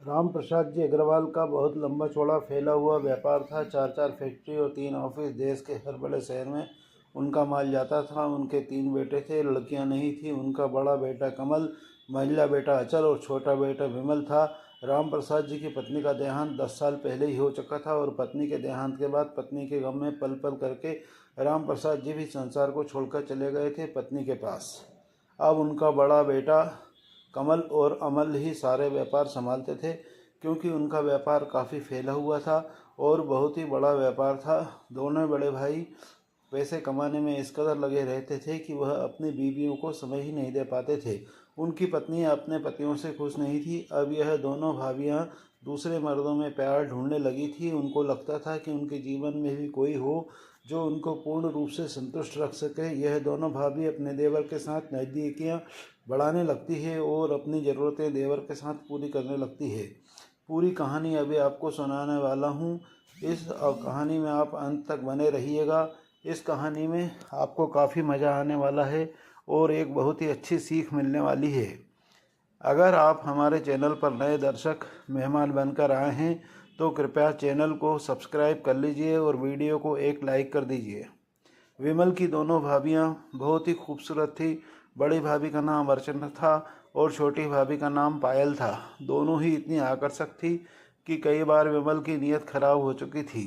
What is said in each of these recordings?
राम प्रसाद जी अग्रवाल का बहुत लंबा चौड़ा फैला हुआ व्यापार था। 4-4 फैक्ट्री और 3 ऑफिस। देश के हर बड़े शहर में उनका माल जाता था। उनके 3 बेटे थे, लड़कियां नहीं थी। उनका बड़ा बेटा कमल, महिला बेटा अचल और छोटा बेटा विमल था। राम प्रसाद जी की पत्नी का देहांत 10 साल पहले ही हो चुका था और पत्नी के देहांत के बाद पत्नी के गम में पल पल करके राम प्रसाद जी भी संसार को छोड़कर चले गए थे पत्नी के पास। अब उनका बड़ा बेटा कमल और अमल ही सारे व्यापार संभालते थे, क्योंकि उनका व्यापार काफ़ी फैला हुआ था और बहुत ही बड़ा व्यापार था। दोनों बड़े भाई पैसे कमाने में इस कदर लगे रहते थे कि वह अपनी बीवियों को समय ही नहीं दे पाते थे। उनकी पत्नियां अपने पतियों से खुश नहीं थी। अब यह दोनों भाभियां दूसरे मर्दों में प्यार ढूंढने लगी थी। उनको लगता था कि उनके जीवन में भी कोई हो जो उनको पूर्ण रूप से संतुष्ट रख सके। यह दोनों भाभी अपने देवर के साथ नज़दीकियाँ बढ़ाने लगती है और अपनी ज़रूरतें देवर के साथ पूरी करने लगती है। पूरी कहानी अभी आपको सुनाने वाला हूँ। इस कहानी में आप अंत तक बने रहिएगा। इस कहानी में आपको काफ़ी मज़ा आने वाला है और एक बहुत ही अच्छी सीख मिलने वाली है। अगर आप हमारे चैनल पर नए दर्शक मेहमान बनकर आए हैं तो कृपया चैनल को सब्सक्राइब कर लीजिए और वीडियो को एक लाइक कर दीजिए। विमल की दोनों भाभियां बहुत ही खूबसूरत थी। बड़ी भाभी का नाम अर्चना था और छोटी भाभी का नाम पायल था। दोनों ही इतनी आकर्षक थी कि कई बार विमल की नीयत खराब हो चुकी थी,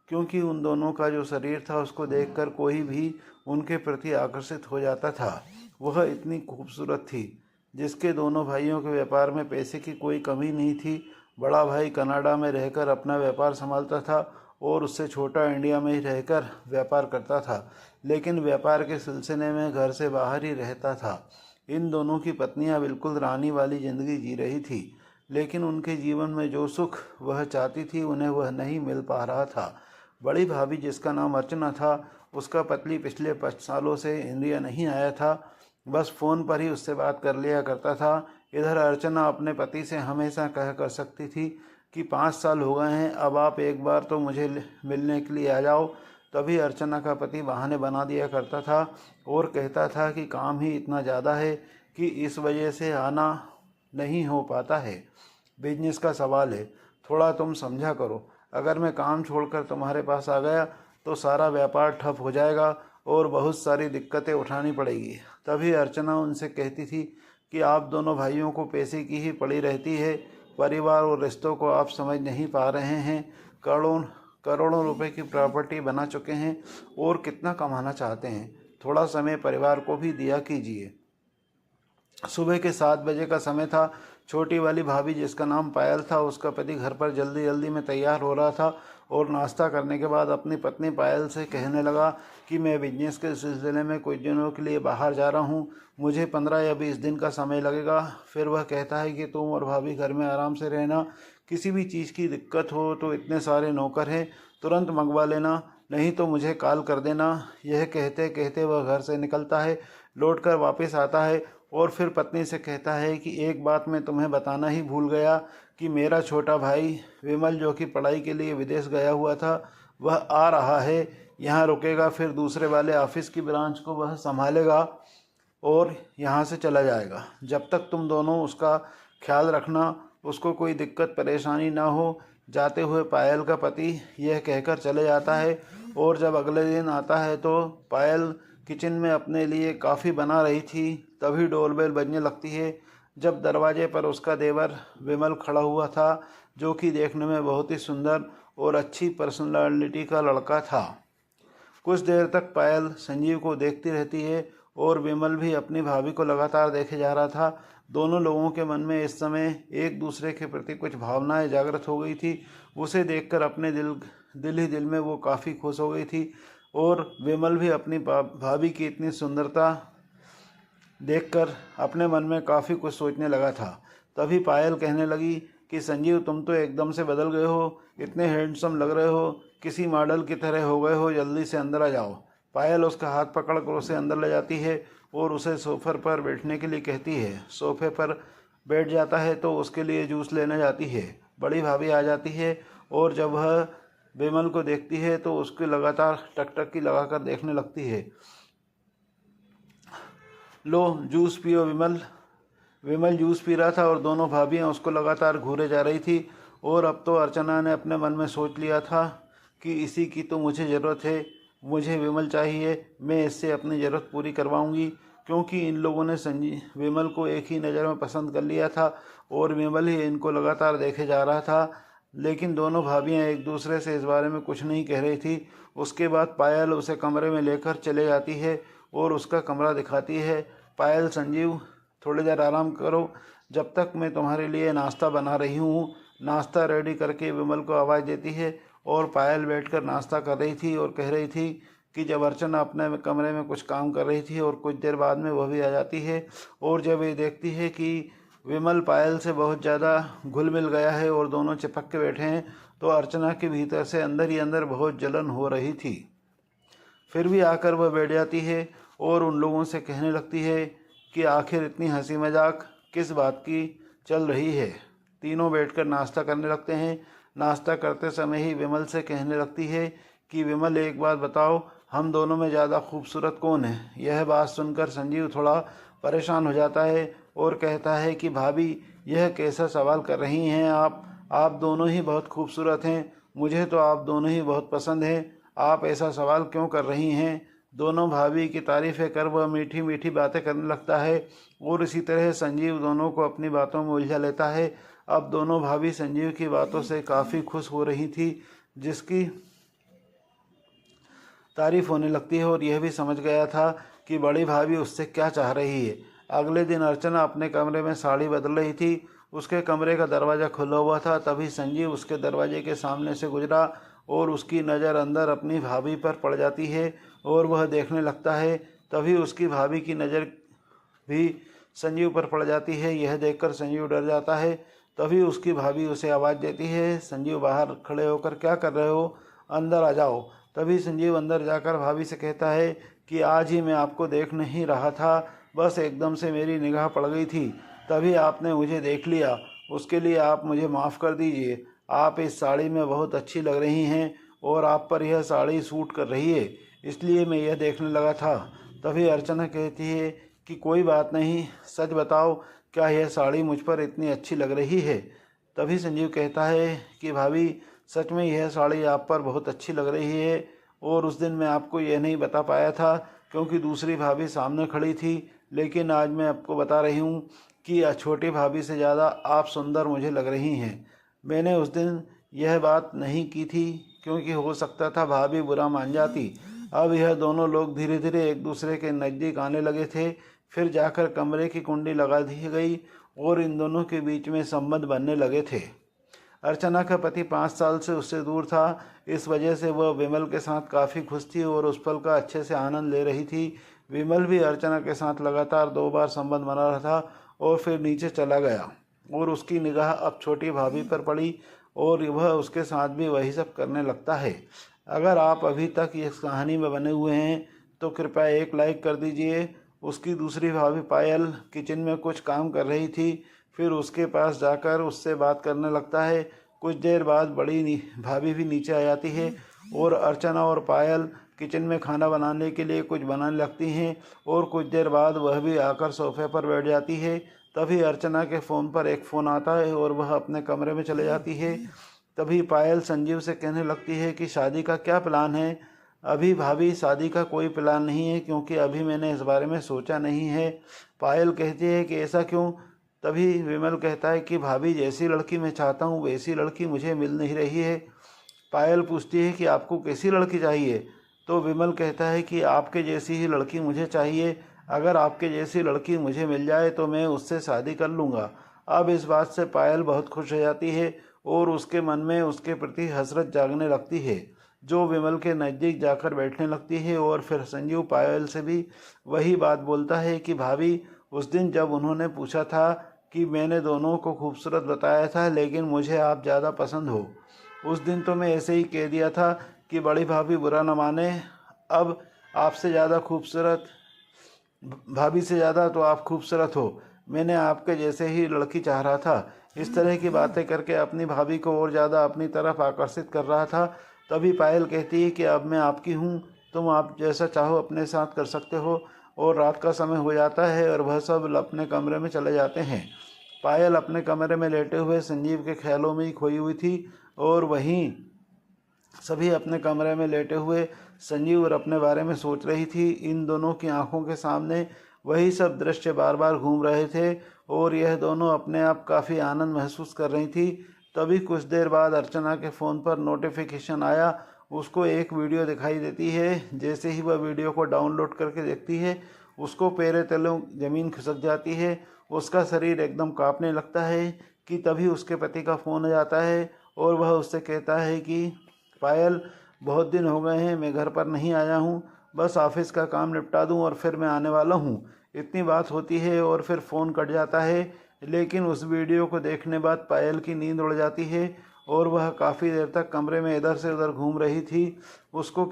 क्योंकि उन दोनों का जो शरीर था उसको देखकर कोई भी उनके प्रति आकर्षित हो जाता था। वह इतनी खूबसूरत थी। जिसके दोनों भाइयों के व्यापार में पैसे की कोई कमी नहीं थी। बड़ा भाई कनाडा में रहकर अपना व्यापार संभालता था और उससे छोटा इंडिया में ही रहकर व्यापार करता था, लेकिन व्यापार के सिलसिले में घर से बाहर ही रहता था। इन दोनों की पत्नियां बिल्कुल रानी वाली ज़िंदगी जी रही थी, लेकिन उनके जीवन में जो सुख वह चाहती थी उन्हें वह नहीं मिल पा रहा था। बड़ी भाभी जिसका नाम अर्चना था, उसका पति पिछले 5 सालों से इंडिया नहीं आया था। बस फ़ोन पर ही उससे बात कर लिया करता था। इधर अर्चना अपने पति से हमेशा कह कर सकती थी कि 5 साल हो गए हैं, अब आप एक बार तो मुझे मिलने के लिए आ जाओ। तभी अर्चना का पति बहाने बना दिया करता था और कहता था कि काम ही इतना ज़्यादा है कि इस वजह से आना नहीं हो पाता है। बिजनेस का सवाल है, थोड़ा तुम समझा करो। अगर मैं काम छोड़कर तुम्हारे पास आ गया तो सारा व्यापार ठप हो जाएगा और बहुत सारी दिक्कतें उठानी पड़ेगी। तभी अर्चना उनसे कहती थी कि आप दोनों भाइयों को पैसे की ही पड़ी रहती है। परिवार और रिश्तों को आप समझ नहीं पा रहे हैं। करोड़ों करोड़ों रुपए की प्रॉपर्टी बना चुके हैं और कितना कमाना चाहते हैं। थोड़ा समय परिवार को भी दिया कीजिए। सुबह के 7 बजे का समय था। छोटी वाली भाभी जिसका नाम पायल था, उसका पति घर पर जल्दी जल्दी में तैयार हो रहा था और नाश्ता करने के बाद अपनी पत्नी पायल से कहने लगा कि मैं बिजनेस के सिलसिले में कुछ दिनों के लिए बाहर जा रहा हूँ, मुझे 15 या 20 दिन का समय लगेगा। फिर वह कहता है कि तुम और भाभी घर में आराम से रहना। किसी भी चीज़ की दिक्कत हो तो इतने सारे नौकर हैं, तुरंत मंगवा लेना, नहीं तो मुझे कॉल कर देना। यह कहते कहते वह घर से निकलता है, लौटकर वापस आता है और फिर पत्नी से कहता है कि एक बात मैं तुम्हें बताना ही भूल गया कि मेरा छोटा भाई विमल, जो कि पढ़ाई के लिए विदेश गया हुआ था, वह आ रहा है, यहाँ रुकेगा, फिर दूसरे वाले ऑफिस की ब्रांच को वह संभालेगा और यहाँ से चला जाएगा। जब तक तुम दोनों उसका ख्याल रखना, उसको कोई दिक्कत परेशानी ना हो। जाते हुए पायल का पति यह कहकर चले जाता है और जब अगले दिन आता है तो पायल किचन में अपने लिए काफ़ी बना रही थी। तभी डोरबेल बजने लगती है। जब दरवाजे पर उसका देवर विमल खड़ा हुआ था, जो कि देखने में बहुत ही सुंदर और अच्छी पर्सनालिटी का लड़का था। कुछ देर तक पायल संजीव को देखती रहती है और विमल भी अपनी भाभी को लगातार देखे जा रहा था। दोनों लोगों के मन में इस समय एक दूसरे के प्रति कुछ भावनाएं जागृत हो गई थी। उसे देखकर अपने दिल ही दिल में वो काफ़ी खुश हो गई थी और विमल भी अपनी भाभी की इतनी सुंदरता देखकर अपने मन में काफ़ी कुछ सोचने लगा था। तभी पायल कहने लगी कि संजीव, तुम तो एकदम से बदल गए हो, इतने हैंडसम लग रहे हो, किसी मॉडल की तरह हो गए हो, जल्दी से अंदर आ जाओ। पायल उसका हाथ पकड़कर उसे अंदर ले जाती है और उसे सोफे पर बैठने के लिए कहती है। सोफे पर बैठ जाता है तो उसके लिए जूस लेने जाती है। बड़ी भाभी आ जाती है और जब वह विमल को देखती है तो उसके लगातार टकटकी लगाकर देखने लगती है। लो जूस पियो विमल, विमल जूस पी रहा था और दोनों भाभियाँ उसको लगातार घूरे जा रही थी। और अब तो अर्चना ने अपने मन में सोच लिया था कि इसी की तो मुझे ज़रूरत है, मुझे विमल चाहिए, मैं इससे अपनी ज़रूरत पूरी करवाऊंगी। क्योंकि इन लोगों ने विमल को एक ही नज़र में पसंद कर लिया था और विमल ही इनको लगातार देखे जा रहा था। लेकिन दोनों भाभियाँ एक दूसरे से इस बारे में कुछ नहीं कह रही थी। उसके बाद पायल उसे कमरे में लेकर चले जाती है और उसका कमरा दिखाती है। पायल, संजीव थोड़ी देर आराम करो, जब तक मैं तुम्हारे लिए नाश्ता बना रही हूँ। नाश्ता रेडी करके विमल को आवाज़ देती है और पायल बैठकर नाश्ता कर रही थी और कह रही थी कि जब अर्चना अपने कमरे में कुछ काम कर रही थी और कुछ देर बाद में वह भी आ जाती है और जब ये देखती है कि विमल पायल से बहुत ज़्यादा घुल मिल गया है और दोनों चिपक के बैठे हैं, तो अर्चना के भीतर से अंदर ही अंदर बहुत जलन हो रही थी। फिर भी आकर वह बैठ जाती है और उन लोगों से कहने लगती है कि आखिर इतनी हंसी मजाक किस बात की चल रही है। तीनों बैठकर नाश्ता करने लगते हैं। नाश्ता करते समय ही विमल से कहने लगती है कि विमल, एक बात बताओ, हम दोनों में ज़्यादा खूबसूरत कौन है? यह बात सुनकर संजीव थोड़ा परेशान हो जाता है और कहता है कि भाभी, यह कैसा सवाल कर रही हैं आप दोनों ही बहुत खूबसूरत हैं, मुझे तो आप दोनों ही बहुत पसंद हैं, आप ऐसा सवाल क्यों कर रही हैं? दोनों भाभी की तारीफ़ें कर वह मीठी मीठी बातें करने लगता है और इसी तरह संजीव दोनों को अपनी बातों में उलझा लेता है। अब दोनों भाभी संजीव की बातों से काफ़ी खुश हो रही थी, जिसकी तारीफ होने लगती है और यह भी समझ गया था कि बड़ी भाभी उससे क्या चाह रही है। अगले दिन अर्चना अपने कमरे में साड़ी बदल रही थी। उसके कमरे का दरवाज़ा खुला हुआ था। तभी संजीव उसके दरवाजे के सामने से गुजरा और उसकी नज़र अंदर अपनी भाभी पर पड़ जाती है और वह देखने लगता है। तभी उसकी भाभी की नज़र भी संजीव पर पड़ जाती है। यह देखकर संजीव डर जाता है। तभी उसकी भाभी उसे आवाज़ देती है, संजीव बाहर खड़े होकर क्या कर रहे हो, अंदर आ जाओ। तभी संजीव अंदर जाकर भाभी से कहता है कि आज ही मैं आपको देख नहीं रहा था, बस एकदम से मेरी निगाह पड़ गई थी, तभी आपने मुझे देख लिया, उसके लिए आप मुझे माफ़ कर दीजिए। आप इस साड़ी में बहुत अच्छी लग रही हैं और आप पर यह साड़ी सूट कर रही है, इसलिए मैं यह देखने लगा था। तभी अर्चना कहती है कि कोई बात नहीं, सच बताओ, क्या यह साड़ी मुझ पर इतनी अच्छी लग रही है? तभी संजीव कहता है कि भाभी, सच में यह साड़ी आप पर बहुत अच्छी लग रही है और उस दिन मैं आपको यह नहीं बता पाया था क्योंकि दूसरी भाभी सामने खड़ी थी, लेकिन आज मैं आपको बता रही हूँ कि छोटी भाभी से ज़्यादा आप सुंदर मुझे लग रही हैं। मैंने उस दिन यह बात नहीं की थी क्योंकि हो सकता था भाभी बुरा मान जाती। अब यह दोनों लोग धीरे धीरे एक दूसरे के नज़दीक आने लगे थे। फिर जाकर कमरे की कुंडी लगा दी गई और इन दोनों के बीच में संबंध बनने लगे थे। अर्चना का पति 5 साल से उससे दूर था, इस वजह से वह विमल के साथ काफ़ी खुश थी और उस पल का अच्छे से आनंद ले रही थी। विमल भी अर्चना के साथ लगातार 2 बार संबंध बना रहा था और फिर नीचे चला गया और उसकी निगाह अब छोटी भाभी पर पड़ी और वह उसके साथ भी वही सब करने लगता है। अगर आप अभी तक इस कहानी में बने हुए हैं तो कृपया एक लाइक कर दीजिए। उसकी दूसरी भाभी पायल किचन में कुछ काम कर रही थी, फिर उसके पास जाकर उससे बात करने लगता है। कुछ देर बाद बड़ी भाभी भी नीचे आ जाती है और अर्चना और पायल किचन में खाना बनाने के लिए कुछ बनाने लगती हैं और कुछ देर बाद वह भी आकर सोफे पर बैठ जाती है। तभी अर्चना के फ़ोन पर एक फ़ोन आता है और वह अपने कमरे में चले जाती है। तभी पायल संजीव से कहने लगती है कि शादी का क्या प्लान है? अभी भाभी, शादी का कोई प्लान नहीं है क्योंकि अभी मैंने इस बारे में सोचा नहीं है। पायल कहती है कि ऐसा क्यों? तभी विमल कहता है कि भाभी, जैसी लड़की मैं चाहता हूँ वैसी लड़की मुझे मिल नहीं रही है। पायल पूछती है कि आपको कैसी लड़की चाहिए? तो विमल कहता है कि आपके जैसी ही लड़की मुझे चाहिए। अगर आपके जैसी लड़की मुझे मिल जाए तो मैं उससे शादी कर लूँगा। अब इस बात से पायल बहुत खुश हो जाती है और उसके मन में उसके प्रति हसरत जागने लगती है, जो विमल के नज़दीक जाकर बैठने लगती है। और फिर संजीव पायल से भी वही बात बोलता है कि भाभी, उस दिन जब उन्होंने पूछा था कि मैंने दोनों को खूबसूरत बताया था लेकिन मुझे आप ज़्यादा पसंद हो, उस दिन तो मैं ऐसे ही कह दिया था कि बड़ी भाभी बुरा न माने। अब आपसे ज़्यादा खूबसूरत, भाभी से ज़्यादा तो आप खूबसूरत हो, मैंने आपके जैसे ही लड़की चाह रहा था। इस तरह की बातें करके अपनी भाभी को और ज़्यादा अपनी तरफ आकर्षित कर रहा था। तभी पायल कहती है कि अब मैं आपकी हूँ, तुम आप जैसा चाहो अपने साथ कर सकते हो। और रात का समय हो जाता है और वह सब अपने कमरे में चले जाते हैं। पायल अपने कमरे में लेटे हुए संजीव के ख्यालों में ही खोई हुई थी और वहीं सभी अपने कमरे में लेटे हुए संजीव और अपने बारे में सोच रही थी। इन दोनों की आंखों के सामने वही सब दृश्य बार बार घूम रहे थे और यह दोनों अपने आप काफ़ी आनंद महसूस कर रही थी। तभी कुछ देर बाद अर्चना के फ़ोन पर नोटिफिकेशन आया। उसको एक वीडियो दिखाई देती है। जैसे ही वह वीडियो को डाउनलोड करके देखती है, उसको पैरों तले ज़मीन खिसक जाती है। उसका शरीर एकदम कांपने लगता है कि तभी उसके पति का फ़ोन आ जाता है और वह उससे कहता है कि पायल, बहुत दिन हो गए हैं, मैं घर पर नहीं आया हूँ, बस ऑफिस का काम निपटा दूँ और फिर मैं आने वाला हूँ। इतनी बात होती है और फिर फ़ोन कट जाता है। लेकिन उस वीडियो को देखने बाद पायल की नींद उड़ जाती है और वह काफ़ी देर तक कमरे में इधर से उधर घूम रही थी। उसको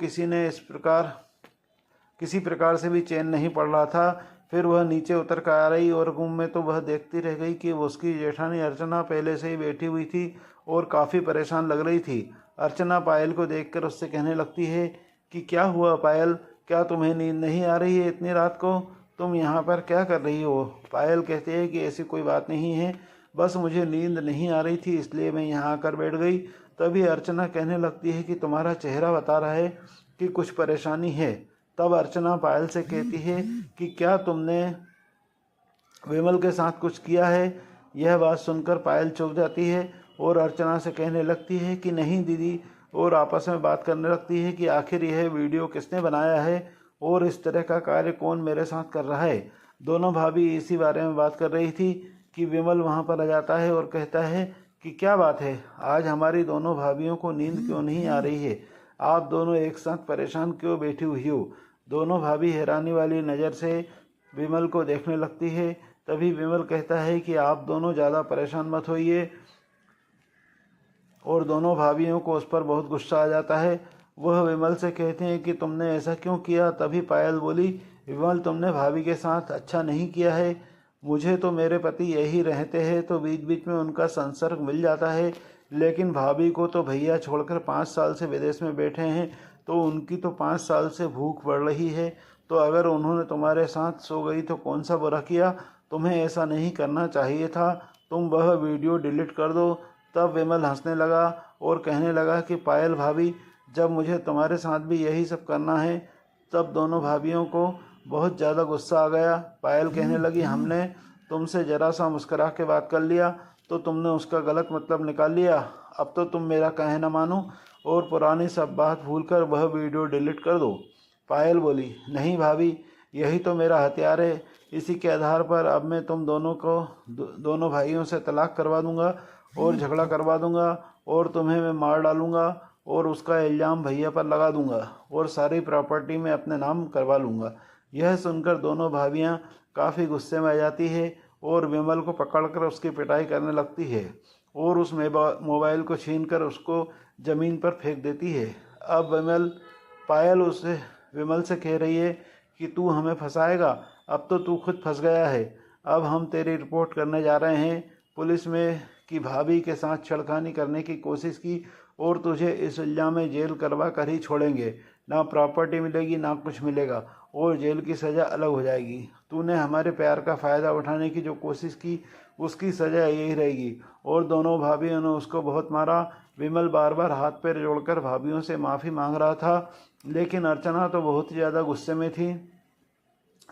किसी प्रकार से भी चैन नहीं पड़ रहा था। फिर वह नीचे उतर कर आ रही और रूम में तो वह देखती रह गई कि उसकी जेठानी अर्चना पहले से ही बैठी हुई थी और काफ़ी परेशान लग रही थी। अर्चना पायल को देखकर उससे कहने लगती है कि क्या हुआ पायल, क्या तुम्हें नींद नहीं आ रही है इतनी रात को? तुम यहाँ पर क्या कर रही हो? पायल कहती है कि ऐसी कोई बात नहीं है, बस मुझे नींद नहीं आ रही थी इसलिए मैं यहाँ आकर बैठ गई। तभी अर्चना कहने लगती है कि तुम्हारा चेहरा बता रहा है कि कुछ परेशानी है। तब अर्चना पायल से कहती है कि क्या तुमने विमल के साथ कुछ किया है? यह बात सुनकर पायल चुप जाती है और अर्चना से कहने लगती है कि नहीं दीदी, और आपस में बात करने लगती है कि आखिर यह वीडियो किसने बनाया है और इस तरह का कार्य कौन मेरे साथ कर रहा है। दोनों भाभी इसी बारे में बात कर रही थी कि विमल वहाँ पर आ जाता है और कहता है कि क्या बात है, आज हमारी दोनों भाभियों को नींद क्यों नहीं आ रही है? आप दोनों एक साथ परेशान क्यों बैठी हुई हो? दोनों भाभी हैरानी वाली नज़र से विमल को देखने लगती है। तभी विमल कहता है कि आप दोनों ज़्यादा परेशान मत होइए और दोनों भाभियों को उस पर बहुत गुस्सा आ जाता है। वह विमल से कहते हैं कि तुमने ऐसा क्यों किया? तभी पायल बोली, विमल तुमने भाभी के साथ अच्छा नहीं किया है। मुझे तो मेरे पति यही रहते हैं तो बीच बीच में उनका संसर्ग मिल जाता है, लेकिन भाभी को तो भैया छोड़कर 5 साल से विदेश में बैठे हैं तो उनकी तो 5 साल से भूख बढ़ रही है। तो अगर उन्होंने तुम्हारे साथ सो गई तो कौन सा बुरा किया? तुम्हें ऐसा नहीं करना चाहिए था, तुम वह वीडियो डिलीट कर दो। तब विमल हंसने लगा और कहने लगा कि पायल भाभी, जब मुझे तुम्हारे साथ भी यही सब करना है। तब दोनों भाभियों को बहुत ज़्यादा गुस्सा आ गया। पायल कहने लगी, हमने तुमसे ज़रा सा मुस्करा के बात कर लिया तो तुमने उसका गलत मतलब निकाल लिया। अब तो तुम मेरा कहना मानो और पुरानी सब बात भूलकर वह वीडियो डिलीट कर दो। पायल बोली, नहीं भाभी, यही तो मेरा हथियार है। इसी के आधार पर अब मैं तुम दोनों भाइयों से तलाक करवा दूंगा और झगड़ा करवा दूंगा और तुम्हें मैं मार डालूंगा और उसका इल्ज़ाम भैया पर लगा दूंगा और सारी प्रॉपर्टी में अपने नाम करवा लूँगा। यह सुनकर दोनों भाभियां काफ़ी गुस्से में आ जाती है और विमल को पकड़कर उसकी पिटाई करने लगती है और उस मोबाइल को छीनकर उसको ज़मीन पर फेंक देती है। अब पायल विमल से कह रही है कि तू हमें फंसाएगा, अब तो तू खुद फंस गया है। अब हम तेरी रिपोर्ट करने जा रहे हैं पुलिस में कि भाभी के साथ छेड़खानी करने की कोशिश की और तुझे इस इल्ज़ाम में जेल करवा कर ही छोड़ेंगे। ना प्रॉपर्टी मिलेगी ना कुछ मिलेगा और जेल की सज़ा अलग हो जाएगी। तूने हमारे प्यार का फ़ायदा उठाने की जो कोशिश की उसकी सज़ा यही रहेगी। और दोनों भाभियों ने उसको बहुत मारा। विमल बार बार हाथ पैर जोड़कर भाभियों से माफ़ी मांग रहा था, लेकिन अर्चना तो बहुत ही ज़्यादा गुस्से में थी।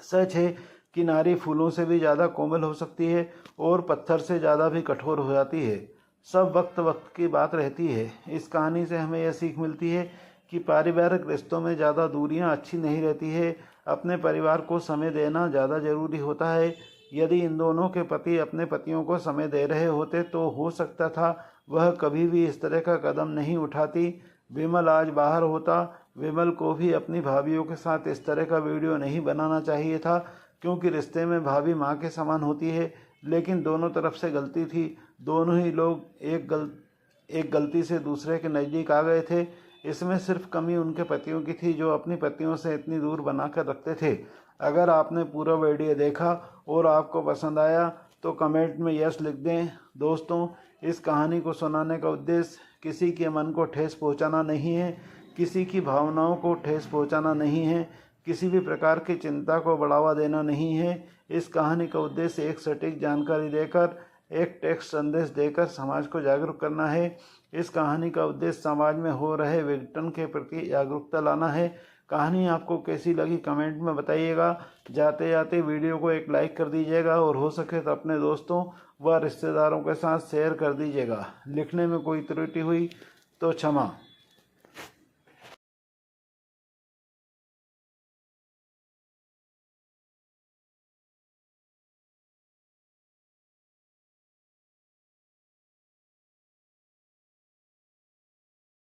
सच है कि नारी फूलों से भी ज़्यादा कोमल हो सकती है और पत्थर से ज़्यादा भी कठोर हो जाती है। सब वक्त वक्त की बात रहती है। इस कहानी से हमें यह सीख मिलती है कि पारिवारिक रिश्तों में ज़्यादा दूरियां अच्छी नहीं रहती है। अपने परिवार को समय देना ज़्यादा ज़रूरी होता है। यदि इन दोनों के पति अपने पतियों को समय दे रहे होते तो हो सकता था वह कभी भी इस तरह का कदम नहीं उठाती। विमल आज बाहर होता। विमल को भी अपनी भाभियों के साथ इस तरह का वीडियो नहीं बनाना चाहिए था, क्योंकि रिश्ते में भाभी माँ के समान होती है। लेकिन दोनों तरफ से गलती थी। दोनों ही लोग एक गलती से दूसरे के नज़दीक आ गए थे। इसमें सिर्फ कमी उनके पतियों की थी जो अपनी पतियों से इतनी दूर बनाकर रखते थे। अगर आपने पूरा वीडियो देखा और आपको पसंद आया तो कमेंट में यस लिख दें। दोस्तों, इस कहानी को सुनाने का उद्देश्य किसी के मन को ठेस पहुंचाना नहीं है, किसी की भावनाओं को ठेस पहुंचाना नहीं है, किसी भी प्रकार की चिंता को बढ़ावा देना नहीं है। इस कहानी का उद्देश्य एक सटीक जानकारी देकर, एक टेक्स्ट संदेश देकर समाज को जागरूक करना है। इस कहानी का उद्देश्य समाज में हो रहे विघटन के प्रति जागरूकता लाना है। कहानी आपको कैसी लगी कमेंट में बताइएगा। जाते जाते वीडियो को एक लाइक कर दीजिएगा और हो सके तो अपने दोस्तों व रिश्तेदारों के साथ शेयर कर दीजिएगा। लिखने में कोई त्रुटि हुई तो क्षमा।